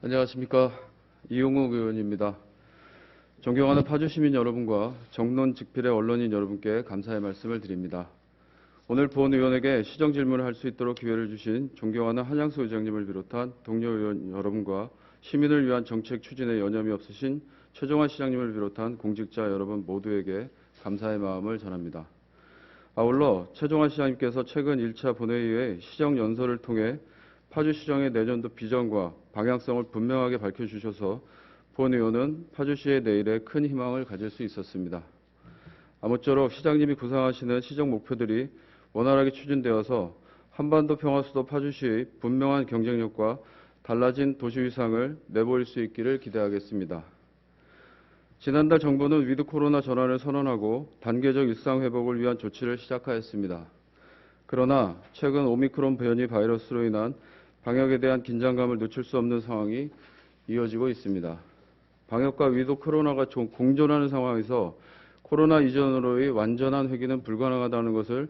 안녕하십니까. 이용욱 의원입니다. 존경하는 파주 시민 여러분과 정론직필의 언론인 여러분께 감사의 말씀을 드립니다. 오늘 본의원에게 시정 질문을 할 수 있도록 기회를 주신 존경하는 한양수 의장님을 비롯한 동료 의원 여러분과 시민을 위한 정책 추진에 여념이 없으신 최종환 시장님을 비롯한 공직자 여러분 모두에게 감사의 마음을 전합니다. 아울러 최종환 시장님께서 최근 1차 본회의의 시정 연설을 통해 파주시정의 내년도 비전과 방향성을 분명하게 밝혀주셔서 본의원은 파주시의 내일에 큰 희망을 가질 수 있었습니다. 아무쪼록 시장님이 구상하시는 시정 목표들이 원활하게 추진되어서 한반도 평화수도 파주시의 분명한 경쟁력과 달라진 도시 위상을 내보일 수 있기를 기대하겠습니다. 지난달 정부는 위드 코로나 전환을 선언하고 단계적 일상 회복을 위한 조치를 시작하였습니다. 그러나 최근 오미크론 변이 바이러스로 인한 방역에 대한 긴장감을 늦출 수 없는 상황이 이어지고 있습니다. 방역과 위드 코로나가 공존하는 상황에서 코로나 이전으로의 완전한 회귀는 불가능하다는 것을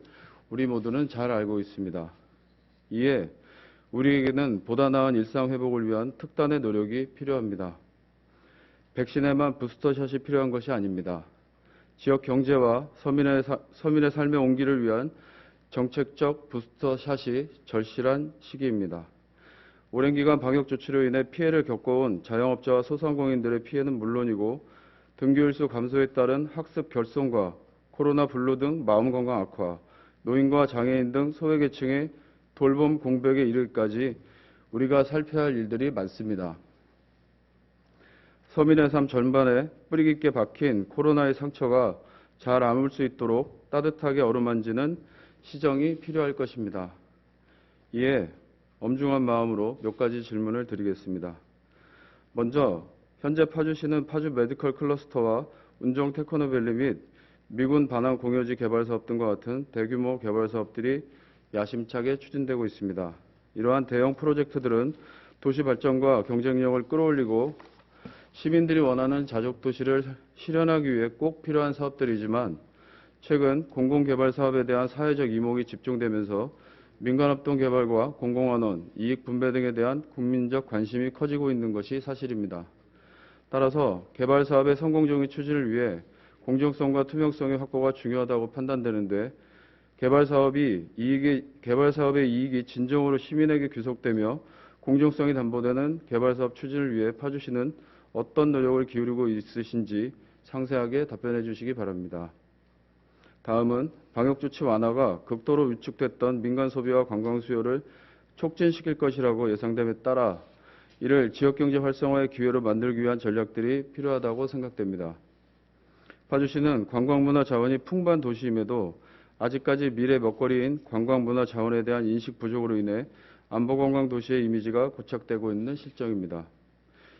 우리 모두는 잘 알고 있습니다. 이에 우리에게는 보다 나은 일상 회복을 위한 특단의 노력이 필요합니다. 백신에만 부스터샷이 필요한 것이 아닙니다. 지역 경제와 서민의 삶의 온기를 위한 정책적 부스터샷이 절실한 시기입니다. 오랜 기간 방역 조치로 인해 피해를 겪어온 자영업자와 소상공인들의 피해는 물론이고 등교일수 감소에 따른 학습 결손과 코로나 분로 등 마음건강 악화, 노인과 장애인 등 소외계층의 돌봄 공백에 이르기까지 우리가 살펴야 할 일들이 많습니다. 서민의 삶 전반에 뿌리 깊게 박힌 코로나의 상처가 잘 아물 수 있도록 따뜻하게 어루만지는 시정이 필요할 것입니다. 이에 엄중한 마음으로 몇 가지 질문을 드리겠습니다. 먼저 현재 파주시는 파주 메디컬 클러스터와 운정 테크노밸리 및 미군 반환 공여지 개발 사업 등과 같은 대규모 개발 사업들이 야심차게 추진되고 있습니다. 이러한 대형 프로젝트들은 도시 발전과 경쟁력을 끌어올리고 시민들이 원하는 자족도시를 실현하기 위해 꼭 필요한 사업들이지만 최근 공공개발 사업에 대한 사회적 이목이 집중되면서 민간합동 개발과 공공환원, 이익 분배 등에 대한 국민적 관심이 커지고 있는 것이 사실입니다. 따라서 개발 사업의 성공적인 추진을 위해 공정성과 투명성의 확보가 중요하다고 판단되는데 개발 사업의 이익이 진정으로 시민에게 귀속되며 공정성이 담보되는 개발 사업 추진을 위해 파주시는 어떤 노력을 기울이고 있으신지 상세하게 답변해 주시기 바랍니다. 다음은 방역조치 완화가 극도로 위축됐던 민간 소비와 관광 수요를 촉진시킬 것이라고 예상됨에 따라 이를 지역경제 활성화의 기회로 만들기 위한 전략들이 필요하다고 생각됩니다. 파주시는 관광문화 자원이 풍부한 도시임에도 아직까지 미래 먹거리인 관광문화 자원에 대한 인식 부족으로 인해 안보관광 도시의 이미지가 고착되고 있는 실정입니다.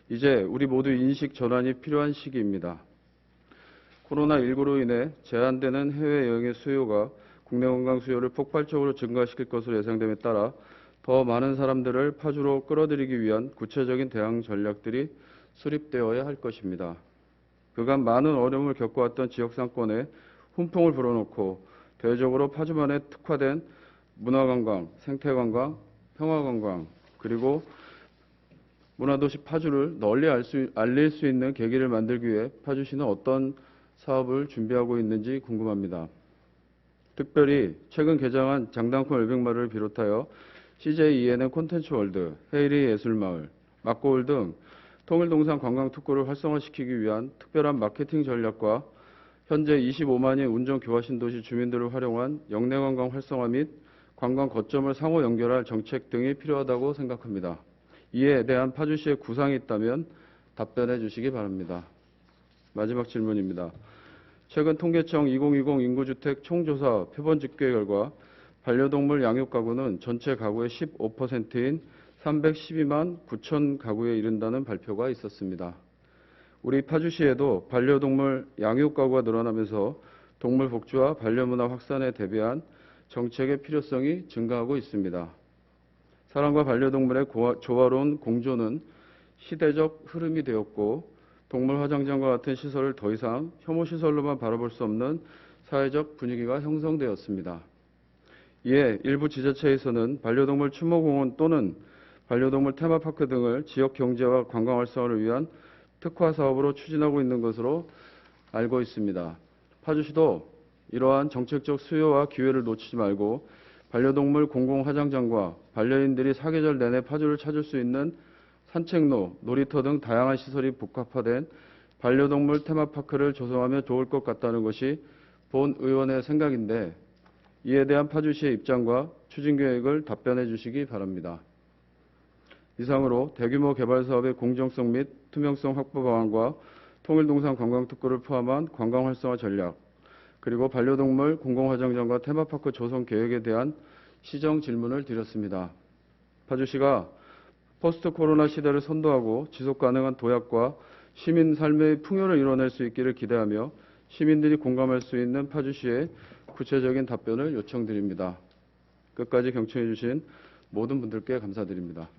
이제 우리 모두 인식 전환이 필요한 시기입니다. 코로나19로 인해 제한되는 해외여행의 수요가 국내 관광 수요를 폭발적으로 증가시킬 것으로 예상됨에 따라 더 많은 사람들을 파주로 끌어들이기 위한 구체적인 대응 전략들이 수립되어야 할 것입니다. 그간 많은 어려움을 겪어왔던 지역 상권에 훈풍을 불어넣고 대외적으로 파주만에 특화된 문화관광, 생태관광, 평화관광 그리고 문화도시 파주를 널리 알릴 수 있는 계기를 만들기 위해 파주시는 어떤 사업을 준비하고 있는지 궁금합니다. 특별히 최근 개장한 장단코 열병마을을 비롯하여 CJ ENM 콘텐츠 월드, 헤이리 예술마을, 막고울 등 통일동산 관광특구를 활성화시키기 위한 특별한 마케팅 전략과 현재 25만인 운정 교화 신도시 주민들을 활용한 영내관광 활성화 및 관광 거점을 상호 연결할 정책 등이 필요하다고 생각합니다. 이에 대한 파주시의 구상이 있다면 답변해 주시기 바랍니다. 마지막 질문입니다. 최근 통계청 2020 인구주택 총조사 표본 집계 결과 반려동물 양육 가구는 전체 가구의 15%인 312만 9천 가구에 이른다는 발표가 있었습니다. 우리 파주시에도 반려동물 양육 가구가 늘어나면서 동물 복지와 반려문화 확산에 대비한 정책의 필요성이 증가하고 있습니다. 사람과 반려동물의 조화로운 공존은 시대적 흐름이 되었고 동물 화장장과 같은 시설을 더 이상 혐오시설로만 바라볼 수 없는 사회적 분위기가 형성되었습니다. 이에 일부 지자체에서는 반려동물 추모공원 또는 반려동물 테마파크 등을 지역 경제와 관광 활성화를 위한 특화 사업으로 추진하고 있는 것으로 알고 있습니다. 파주시도 이러한 정책적 수요와 기회를 놓치지 말고 반려동물 공공화장장과 반려인들이 사계절 내내 파주를 찾을 수 있는 산책로, 놀이터 등 다양한 시설이 복합화된 반려동물 테마파크를 조성하면 좋을 것 같다는 것이 본 의원의 생각인데 이에 대한 파주시의 입장과 추진 계획을 답변해 주시기 바랍니다. 이상으로 대규모 개발 사업의 공정성 및 투명성 확보 방안과 통일동산 관광특구를 포함한 관광 활성화 전략, 그리고 반려동물 공공화장장과 테마파크 조성 계획에 대한 시정 질문을 드렸습니다. 파주시가 포스트 코로나 시대를 선도하고 지속 가능한 도약과 시민 삶의 풍요를 이뤄낼 수 있기를 기대하며 시민들이 공감할 수 있는 파주시의 구체적인 답변을 요청드립니다. 끝까지 경청해 주신 모든 분들께 감사드립니다.